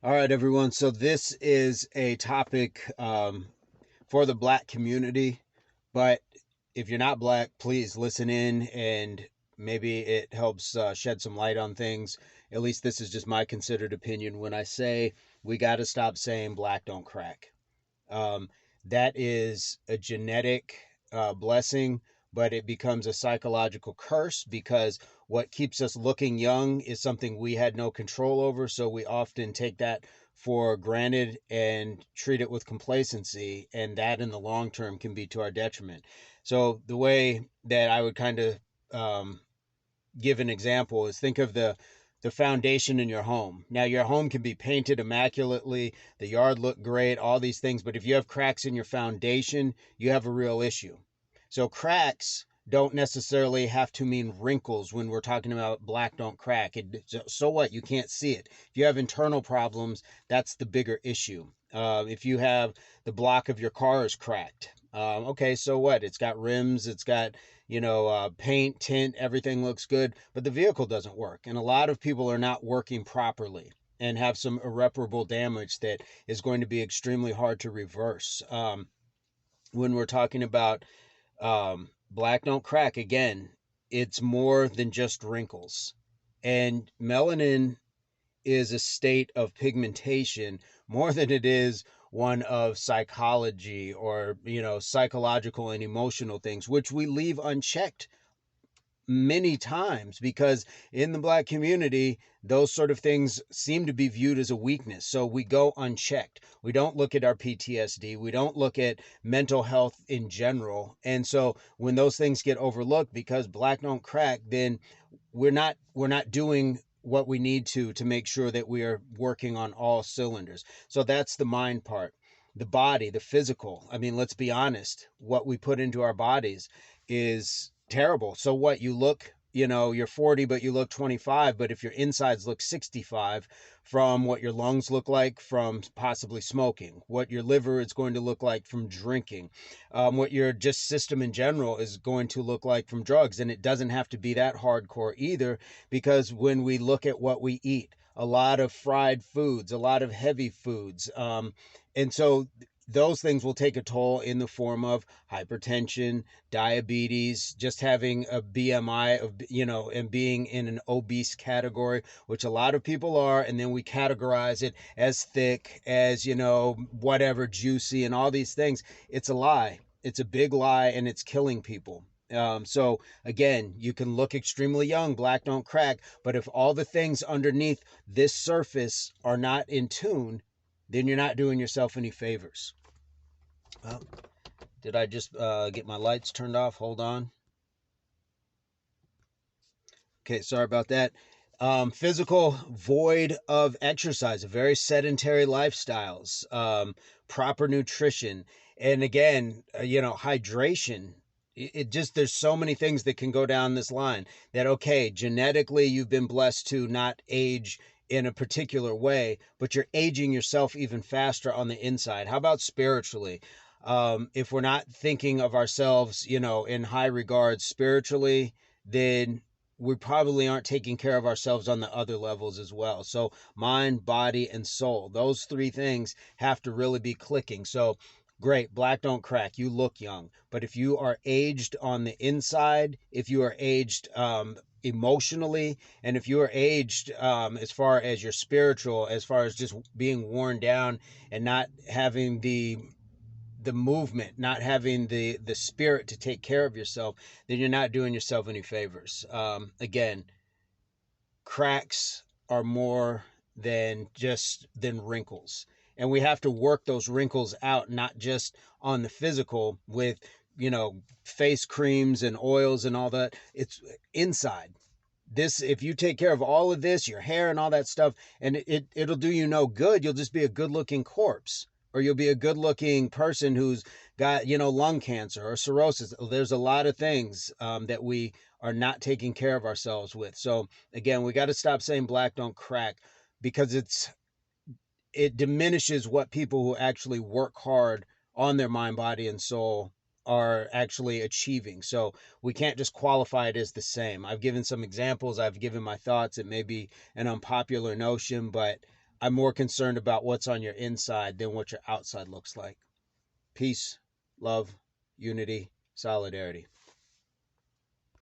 All right, everyone. So this is a topic for the Black community, but if you're not Black, please listen in and maybe it helps shed some light on things. At least this is just my considered opinion when I say we got to stop saying Black don't crack. Um, that is a genetic blessing, but it becomes a psychological curse because what keeps us looking young is something we had no control over. So we often take that for granted and treat it with complacency. And that in the long term can be to our detriment. So the way that I would kind of um, give an example is think of the foundation in your home. Now your home can be painted immaculately, the yard look great, all these things, but if you have cracks in your foundation, you have a real issue. So cracks don't necessarily have to mean wrinkles when we're talking about Black don't crack. So what? You can't see it. If you have internal problems, that's the bigger issue. If you have the block of your car is cracked, okay, so what? It's got rims, it's got paint, tint, everything looks good, but the vehicle doesn't work. And a lot of people are not working properly and have some irreparable damage that is going to be extremely hard to reverse. When we're talking about Black don't crack, again, it's more than just wrinkles. And melanin is a state of pigmentation more than it is one of psychology or psychological and emotional things, which we leave unchecked many times because in the Black community those sort of things seem to be viewed as a weakness, so we go unchecked. We don't look at our PTSD, we don't look at mental health in general, and so when those things get overlooked because Black don't crack, then we're not doing what we need to make sure that we are working on all cylinders. So that's the mind part. The body, the physical, I mean, let's be honest, what we put into our bodies is terrible. So what? You look, you're 40 but you look 25, but if your insides look 65 from what your lungs look like from possibly smoking, what your liver is going to look like from drinking, what your just system in general is going to look like from drugs. And it doesn't have to be that hardcore either, because when we look at what we eat, a lot of fried foods, a lot of heavy foods, and so those things will take a toll in the form of hypertension, diabetes, just having a BMI of, and being in an obese category, which a lot of people are. And then we categorize it as thick, as, whatever, juicy, and all these things. It's a lie. It's a big lie, and it's killing people. So again, you can look extremely young, Black don't crack, but if all the things underneath this surface are not in tune, then you're not doing yourself any favors. Well, did I just get my lights turned off? Hold on. Okay, sorry about that. Physical void of exercise, very sedentary lifestyles, proper nutrition, and again, hydration. It just, there's so many things that can go down this line that, okay, genetically you've been blessed to not age in a particular way, but you're aging yourself even faster on the inside. How about spiritually? If we're not thinking of ourselves, in high regards spiritually, then we probably aren't taking care of ourselves on the other levels as well. So mind, body, and soul, those three things have to really be clicking. So great, Black don't crack, you look young, but if you are aged on the inside, if you are aged emotionally, and if you are aged as far as your spiritual, as far as just being worn down and not having the movement, not having the spirit to take care of yourself, then you're not doing yourself any favors. Again, cracks are more than wrinkles, and we have to work those wrinkles out, not just on the physical with face creams and oils and all that. It's inside. This, if you take care of all of this, your hair and all that stuff, and it'll do you no good. You'll just be a good looking corpse, or you'll be a good looking person who's got lung cancer or cirrhosis. There's a lot of things that we are not taking care of ourselves with. So again, we got to stop saying Black don't crack, because it diminishes what people who actually work hard on their mind, body, and soul are actually achieving. So we can't just qualify it as the same. I've given some examples, I've given my thoughts. It may be an unpopular notion, but I'm more concerned about what's on your inside than what your outside looks like. Peace, love, unity, solidarity.